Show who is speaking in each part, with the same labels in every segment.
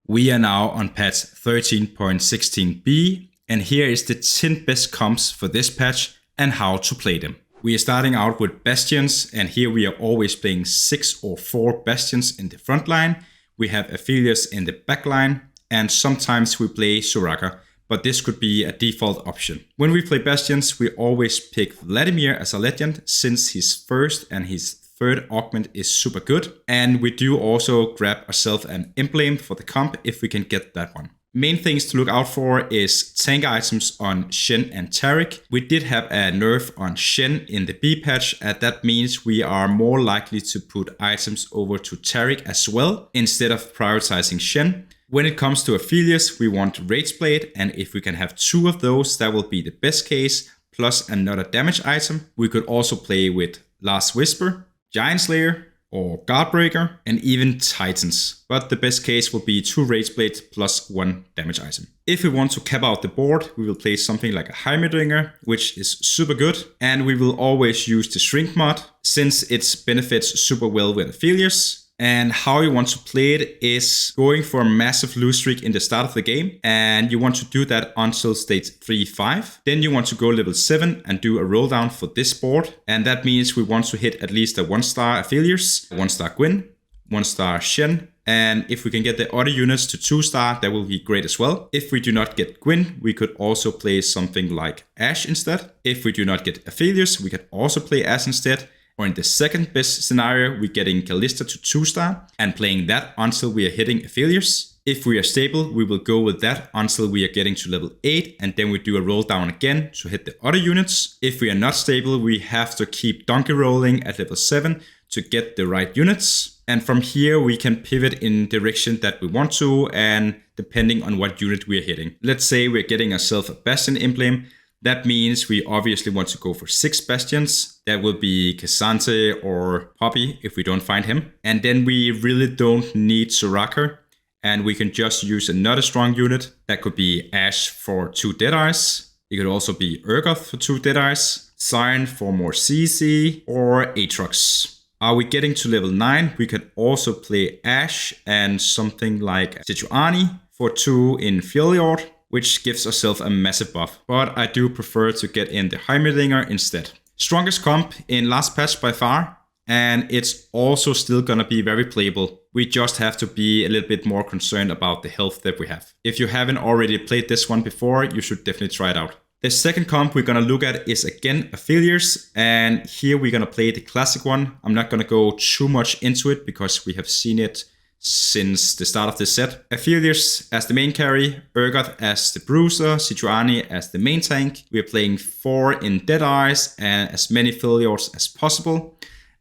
Speaker 1: We are now on patch 13.16b, and here is the 10 best comps for this patch and how to play them. We are starting out with Bastions, and here we are always playing 6 or 4 Bastions in the front line. We have Aphelios in the back line, and sometimes we play Soraka, but this could be a default option. When we play Bastions, we always pick Vladimir as a legend, since his first and his third augment is super good, and we do also grab ourselves an emblem for the comp if we can get that one. Main things to look out for is tank items on Shen and Taric. We did have a nerf on Shen in the B patch, and that means we are more likely to put items over to Taric as well, instead of prioritizing Shen. When it comes to Aphelios, we want Rage Blade, and if we can have 2 of those, that will be the best case, plus another damage item. We could also play with Last Whisper, Giant Slayer, or Guardbreaker, and even Titans. But the best case will be 2 Rage Blades plus 1 damage item. If we want to cap out the board, we will play something like a Heimerdinger, which is super good. And we will always use the Shrink mod, since it benefits super well with Aphelios. And how you want to play it is going for a massive lose streak in the start of the game. And you want to do that until stage 3-5. Then you want to go level 7 and do a roll down for this board. And that means we want to hit at least a 1-star Aphelios, 1-star Gwen, 1-star Shen. And if we can get the other units to 2-star, that will be great as well. If we do not get Gwen, we could also play something like Ashe instead. If we do not get Aphelios, we can also play Ashe instead. Or in the second best scenario, we're getting Kalista to 2-star and playing that until we are hitting Aphelios. If we are stable, we will go with that until we are getting to level 8, and then we do a roll down again to hit the other units. If we are not stable, we have to keep donkey rolling at level 7 to get the right units. And from here, we can pivot in direction that we want to, and depending on what unit we are hitting. Let's say we're getting ourselves a Bastion emblem. That means we obviously want to go for 6 Bastions. That will be Cassante or Poppy if we don't find him. And then we really don't need Soraka, and we can just use another strong unit. That could be Ashe for 2 Deadeyes. It could also be Urgot for 2 Deadeyes, Siren for more CC, or Aatrox. Are we getting to level 9? We can also play Ashe and something like Sejuani for 2 in Freljord, which gives ourselves a massive buff. But I do prefer to get in the Heimerdinger instead. Strongest comp in last patch by far, and it's also still gonna be very playable. We just have to be a little bit more concerned about the health that we have. If you haven't already played this one before, you should definitely try it out. The second comp we're gonna look at is again Aphelios, and here we're gonna play the classic one. I'm not gonna go too much into it because we have seen it since the start of this set. Aphelios as the main carry, Urgot as the bruiser, Sejuani as the main tank. We are playing 4 in Deadeyes and as many Freljords as possible.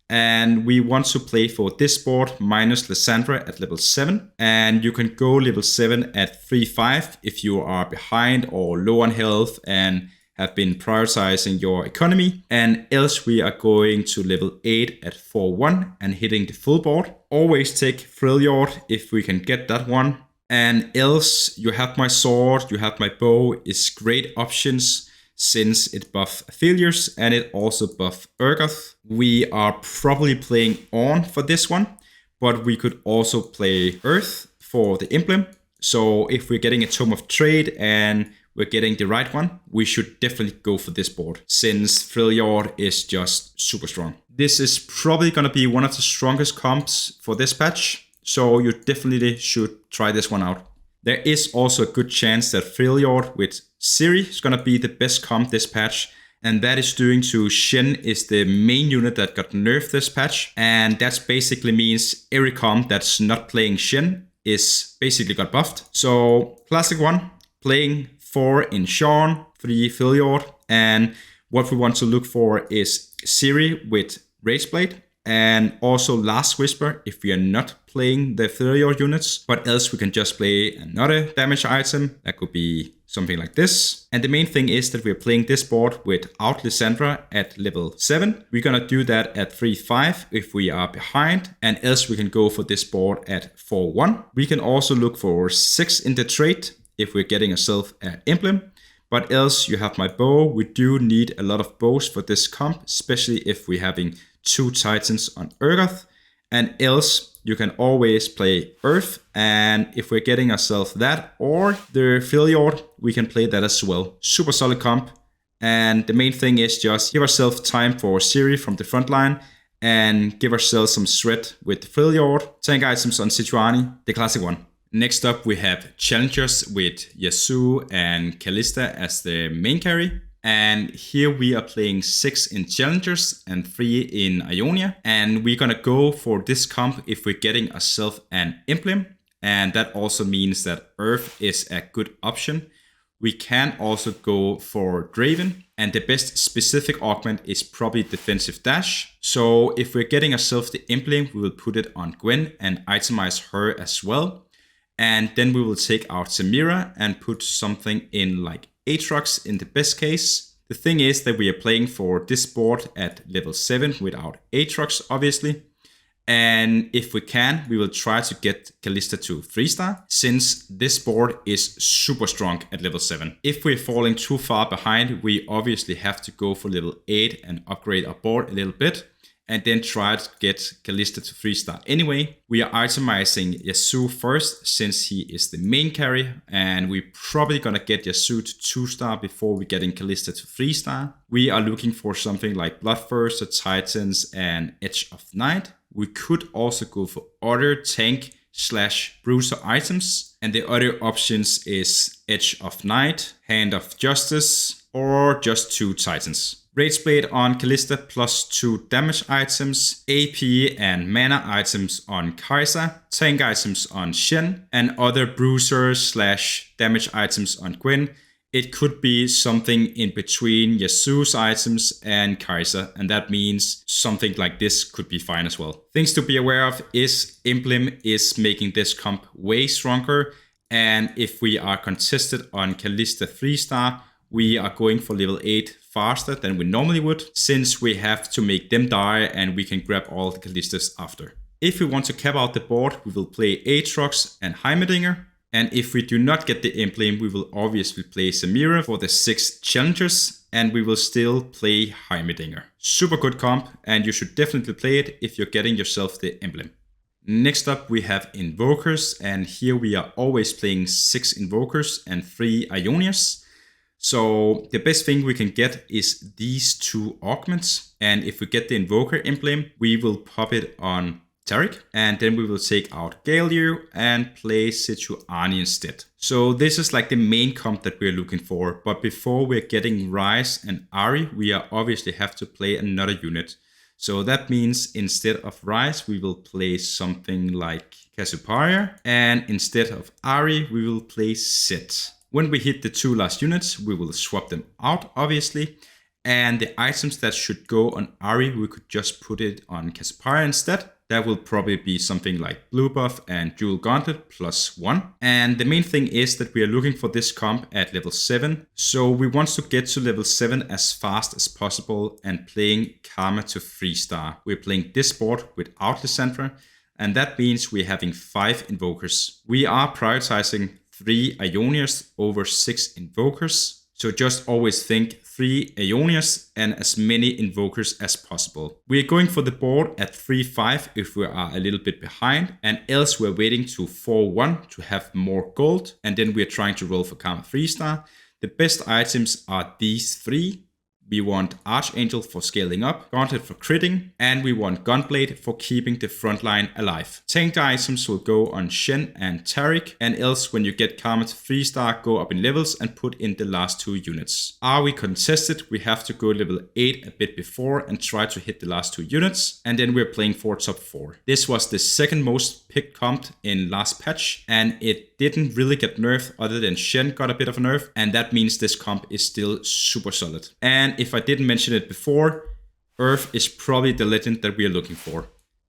Speaker 1: And we want to play for this board minus Lysandra at level 7. And you can go level 7 at 3-5 if you are behind or low on health and have been prioritizing your economy, and else we are going to level 8 at 4-1 and hitting the full board. Always take Freljord if we can get that one, and else you have my sword, you have my bow, is great options since it buffs Aphelios and it also buffs Urgot. We are probably playing on for this one, but we could also play Earth for the emblem. So if we're getting a Tome of Trade and we're getting the right one, we should definitely go for this board, since Freljord is just super strong. This is probably gonna be one of the strongest comps for this patch, so you definitely should try this one out. There is also a good chance that Freljord with Zeri is gonna be the best comp this patch, and that is due to Shen is the main unit that got nerfed this patch, and that basically means every comp that's not playing Shen is basically got buffed. So classic one, playing 4 in Sean, 3 Freljord, and what we want to look for is Zeri with Rage Blade, and also Last Whisper if we are not playing the Freljord units, but else we can just play another damage item. That could be something like this. And the main thing is that we're playing this board without Lysandra at level 7. We're gonna do that at 3-5 if we are behind, and else we can go for this board at 4-1. We can also look for 6 in the trade if we're getting ourselves an emblem, but else you have my bow. We do need a lot of bows for this comp, especially if we're having 2 Titans on Urgot, and else you can always play Earth, and if we're getting ourselves that or the Freljord, we can play that as well. Super solid comp, and the main thing is just give ourselves time for Zeri from the front line, and give ourselves some threat with the Freljord. Tank items on Sejuani, the classic one. Next up we have challengers with Yasuo and Kalista as the main carry. And here we are playing 6 in challengers and 3 in Ionia. And we're gonna go for this comp if we're getting ourselves an emblem. And that also means that Earth is a good option. We can also go for Draven. And the best specific augment is probably defensive dash. So if we're getting ourselves the emblem, we will put it on Gwen and itemize her as well. And then we will take out Samira and put something in like Aatrox in the best case. The thing is that we are playing for this board at level 7 without Aatrox, obviously. And if we can, we will try to get Kalista to 3-star, since this board is super strong at level 7. If we're falling too far behind, we obviously have to go for level 8 and upgrade our board a little bit, and then try to get Kalista to 3-star anyway. We are itemizing Yasuo first, since he is the main carry, and we're probably gonna get Yasuo to 2-star before we getting Kalista to 3-star. We are looking for something like Bloodthirster, Titans, and Edge of Night. We could also go for other tank/bruiser items, and the other options is Edge of Night, Hand of Justice, or just 2 Titans. Rage Blade on Kalista plus 2 damage items, AP and mana items on Kai'Sa, tank items on Shen, and other bruiser/damage items on Gwen. It could be something in between Yasuo's items and Kai'Sa, and that means something like this could be fine as well. Things to be aware of is Emblem is making this comp way stronger, and if we are contested on Kalista 3-star, we are going for level 8 faster than we normally would, since we have to make them die and we can grab all the Kalistas after. If we want to cap out the board, we will play Aatrox and Heimerdinger. And if we do not get the emblem, we will obviously play Samira for the 6 challengers, and we will still play Heimerdinger. Super good comp, and you should definitely play it if you're getting yourself the emblem. Next up we have Invokers, and here we are always playing 6 Invokers and 3 Ionias. So the best thing we can get is these 2 augments, and if we get the Invoker emblem, we will pop it on Taric, and then we will take out Galio and play Sejuani instead. So this is like the main comp that we're looking for, but before we're getting Ryze and Ahri, we are obviously have to play another unit. So that means instead of Ryze, we will play something like Cassiopeia, and instead of Ahri, we will play Zed. When we hit the 2 last units, we will swap them out, obviously. And the items that should go on Ahri, we could just put it on Cassiopeia instead. That will probably be something like Blue Buff and Dual Gauntlet plus 1. And the main thing is that we are looking for this comp at level 7. So we want to get to level 7 as fast as possible and playing Karma to 3-star. We're playing this board without Lysandra, and that means we're having 5 Invokers. We are prioritizing 3 Ionias over 6 Invokers. So just always think 3 Ionias and as many Invokers as possible. We are going for the board at 3-5 if we are a little bit behind, and else we're waiting to 4-1 to have more gold, and then we're trying to roll for Karma 3-star. The best items are these 3. We want Archangel for scaling up, Gauntlet for critting, and we want Gunblade for keeping the front line alive. Tank items will go on Shen and Taric, and else when you get Karma to 3-star, go up in levels and put in the last 2 units. Are we contested? We have to go level 8 a bit before and try to hit the last 2 units, and then we're playing for top 4. This was the second most picked comp in last patch, and it didn't really get nerfed other than Shen got a bit of a nerf, and that means this comp is still super solid. And if I didn't mention it before, Earth is probably the legend that we are looking for.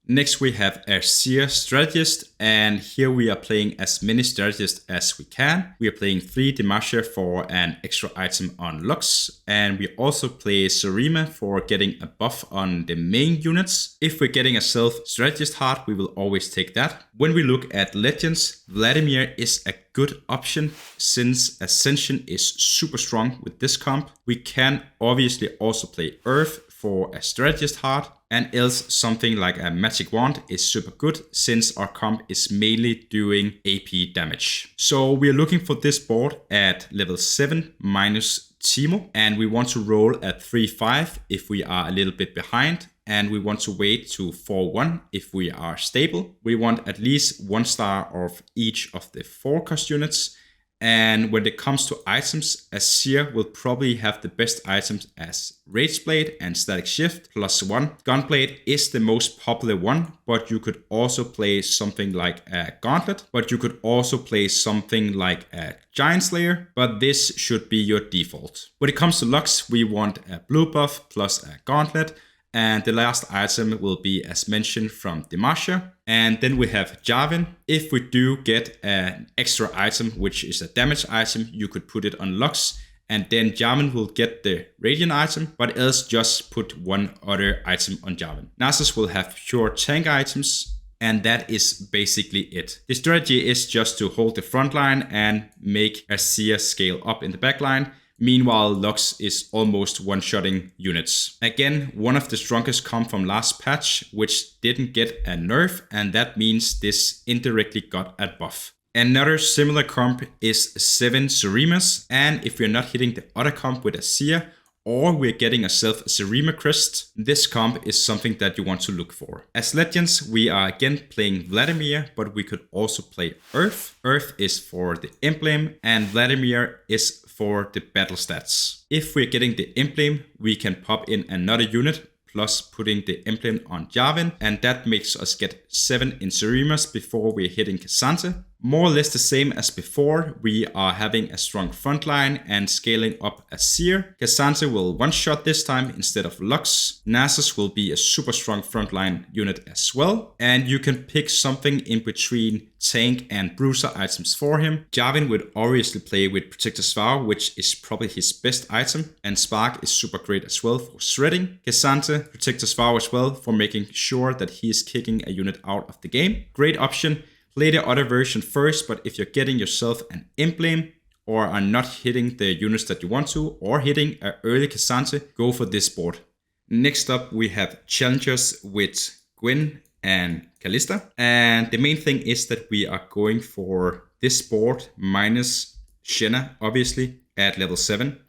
Speaker 1: Next we have Azir Strategist, and here we are playing as many strategists as we can. We are playing 3 Demacia for an extra item on Lux, and we also play Shurima for getting a buff on the main units. If we're getting a self-strategist heart, we will always take that. When we look at legends, Vladimir is a good option since Ascension is super strong with this comp. We can obviously also play Earth for a strategist heart, And else something like a magic wand is super good since our comp is mainly doing AP damage. So we are looking for this board at level 7 minus Teemo, and we want to roll at 3-5 if we are a little bit behind, and we want to wait to 4-1 if we are stable. We want at least 1 star of each of the 4 cost units. And when it comes to items, Azir will probably have the best items as Rageblade and Static Shift +1. Gunblade is the most popular one, but you could also play something like a Gauntlet, but you could also play something like a Giant Slayer, but this should be your default. When it comes to Lux, we want a blue buff plus a Gauntlet. And the last item will be, as mentioned, from Demacia. And then we have Jarvan. If we do get an extra item, which is a damage item, you could put it on Lux. And then Jarvan will get the Radiant item, but else just put one other item on Jarvan. Nasus will have pure tank items. And that is basically it. The strategy is just to hold the front line and make Azir scale up in the back line. Meanwhile, Lux is almost one-shotting units. Again, one of the strongest come from last patch, which didn't get a nerf, and that means this indirectly got a buff. Another similar comp is 7 Shurimas, and if we're not hitting the other comp with Azir, or we're getting ourselves a Shurima crest, this comp is something that you want to look for. As legends, we are again playing Vladimir, but we could also play Earth. Earth is for the emblem, and Vladimir is for the battle stats. If we're getting the emblem, we can pop in another unit, plus putting the emblem on Jarvan, and that makes us get 7 in Shurimas before we're hitting K'Sante. More or less the same as before, we are having a strong front line and scaling up Azir. K'Sante will one-shot this time instead of Lux. Nasus will be a super strong frontline unit as well. And you can pick something in between tank and bruiser items for him. Jarvan would obviously play with Protector's Vow, which is probably his best item. And Spark is super great as well for shredding. K'Sante, Protector's Vow as well for making sure that he is kicking a unit out of the game. Great option. Play the other version first, but if you're getting yourself an emblem or are not hitting the units that you want to, or hitting an early K'Sante, go for this board. Next up, we have challengers with Gwen and Kalista. And the main thing is that we are going for this board minus Shen, obviously, at level 7.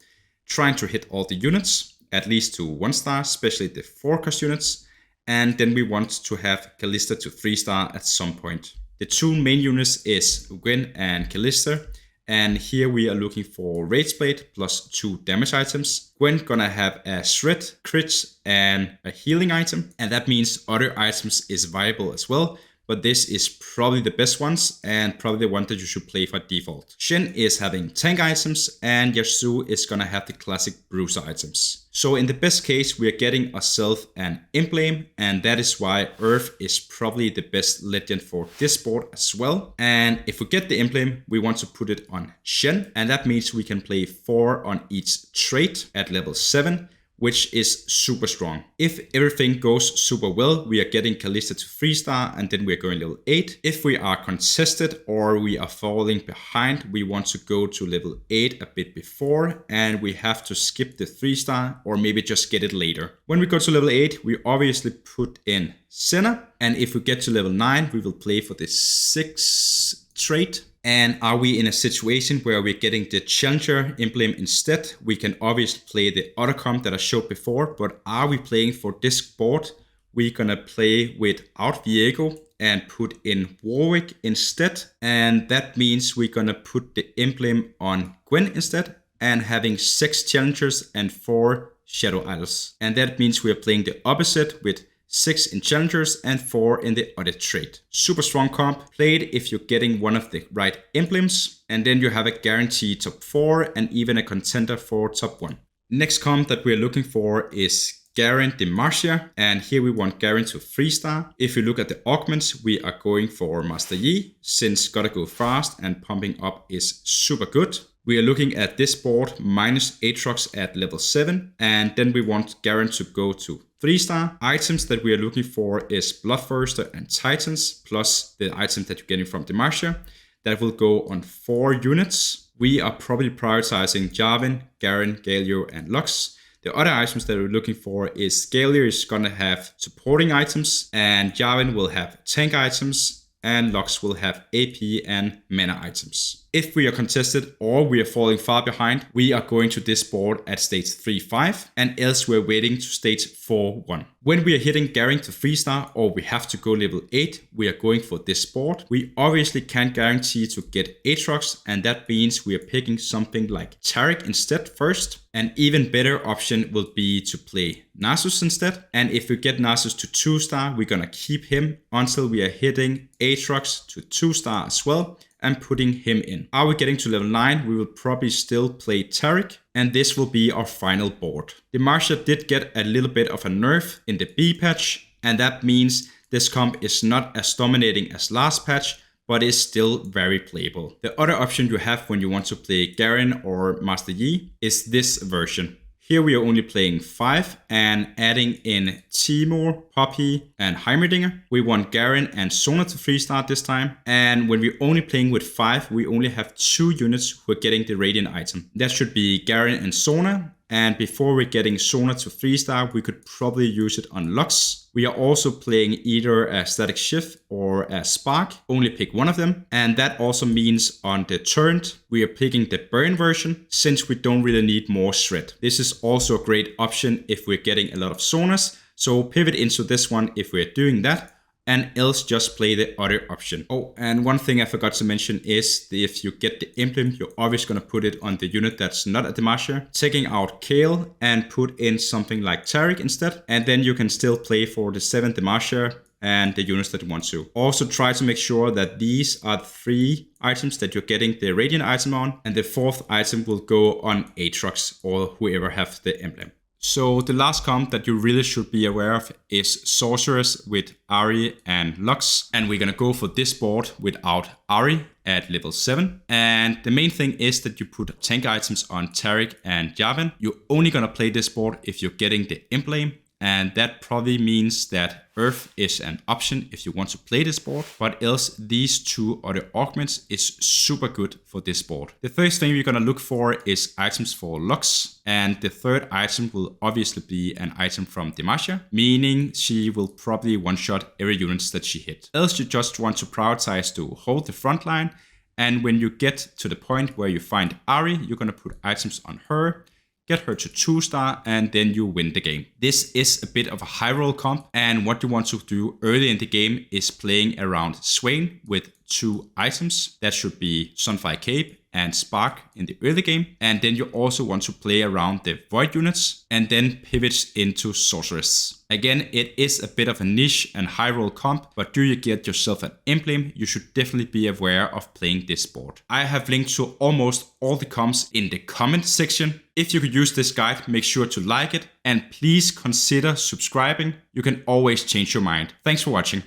Speaker 1: Trying to hit all the units, at least to 1 star, especially the 4 cost units. And then we want to have Kalista to 3 star at some point. The 2 main units is Gwen and Kalista, and here we are looking for Rageblade plus 2 damage items. Gwen gonna have a shred, crit, and a healing item, and that means other items is viable as well, but this is probably the best ones and probably the one that you should play for default. Shen is having tank items, and Yasuo is gonna have the classic bruiser items. So in the best case, we are getting ourselves an emblem, and that is why Earth is probably the best legend for this board as well. And if we get the emblem, we want to put it on Shen, and that means we can play 4 on each trait at level 7. Which is super strong. If everything goes super well, we are getting Kalista to 3 star, and then we're going level 8. If we are contested or we are falling behind, we want to go to level 8 a bit before, and we have to skip the 3 star or maybe just get it later. When we go to level 8, we obviously put in Senna, and if we get to level 9, we will play for the 6 trait. And are we in a situation where we're getting the Challenger emblem instead, we can obviously play the other comp that I showed before, but are we playing for this board, we're gonna play without Viego and put in Warwick instead. And that means we're gonna put the emblem on Gwen instead and having 6 Challengers and 4 Shadow Idols. And that means we're playing the opposite with 6 in Challengers and 4 in the other trait. Super strong comp, played if you're getting one of the right emblems, and then you have a guaranteed top 4 and even a contender for top 1. Next comp that we're looking for is Garen Demacia, and here we want Garen to 3 star. If you look at the augments, we are going for Master Yi, since gotta go fast and pumping up is super good. We are looking at this board minus Aatrox at level 7, and then we want Garen to go to 3 star. Items that we are looking for is Bloodthirster and Titans, plus the item that you're getting from Demacia. That will go on 4 units. We are probably prioritizing Jarvan, Garen, Galio, and Lux. The other items that we're looking for is Scaler is gonna have supporting items, and Garen will have tank items, and Lux will have AP and mana items. If we are contested or we are falling far behind, we are going to this board at stage 3-5, and else we're waiting to stage 4-1. When we are hitting Garen to 3-star or we have to go level 8, we are going for this board. We obviously can't guarantee to get Aatrox, and that means we are picking something like Taric instead first. An even better option will be to play Nasus instead, and if we get Nasus to 2-star, we're gonna keep him until we are hitting Aatrox to 2-star as well, and putting him in. Are we getting to level 9? We will probably still play Taric, and this will be our final board. Demacia did get a little bit of a nerf in the B patch, and that means this comp is not as dominating as last patch, but is still very playable. The other option you have when you want to play Garen or Master Yi is this version. Here we are only playing 5 and adding in Timur, Poppy, and Heimerdinger. We want Garen and Sona to 3-star this time. And when we're only playing with 5, we only have 2 units who are getting the Radiant item. That should be Garen and Sona. And before we're getting Sona to 3-star, we could probably use it on Lux. We are also playing either a Static Shift or a Spark, only pick one of them. And that also means on the turn, we are picking the Burn version, since we don't really need more Shred. This is also a great option if we're getting a lot of Sonas, so pivot into this one if we're doing that, and else just play the other option. Oh, and one thing I forgot to mention is that if you get the emblem, you're always gonna put it on the unit that's not a Demacia, taking out Kale and put in something like Taric instead, and then you can still play for the 7 Demacia and the units that you want to. Also try to make sure that these are the 3 items that you're getting the Radiant item on, and the 4th item will go on Aatrox or whoever have the emblem. So the last comp that you really should be aware of is Sorcerers with Ahri and Lux. And we're gonna go for this board without Ahri at level 7. And the main thing is that you put tank items on Taric and Yavin. You're only gonna play this board if you're getting the emblem. And that probably means that Earth is an option if you want to play this board, but else these 2 other augments is super good for this board. The first thing we're gonna look for is items for Lux, and the third item will obviously be an item from Demacia, meaning she will probably one-shot every unit that she hit. Else you just want to prioritize to hold the front line, and when you get to the point where you find Ahri, you're gonna put items on her, get her to 2-star, and then you win the game. This is a bit of a high roll comp, and what you want to do early in the game is playing around Swain with 2 items. That should be Sunfire Cape and Spark in the early game. And then you also want to play around the Void units and then pivots into Sorceress. Again, it is a bit of a niche and high roll comp, but do you get yourself an emblem, you should definitely be aware of playing this board. I have linked to almost all the comps in the comment section. If you could use this guide, make sure to like it and please consider subscribing. You can always change your mind. Thanks for watching.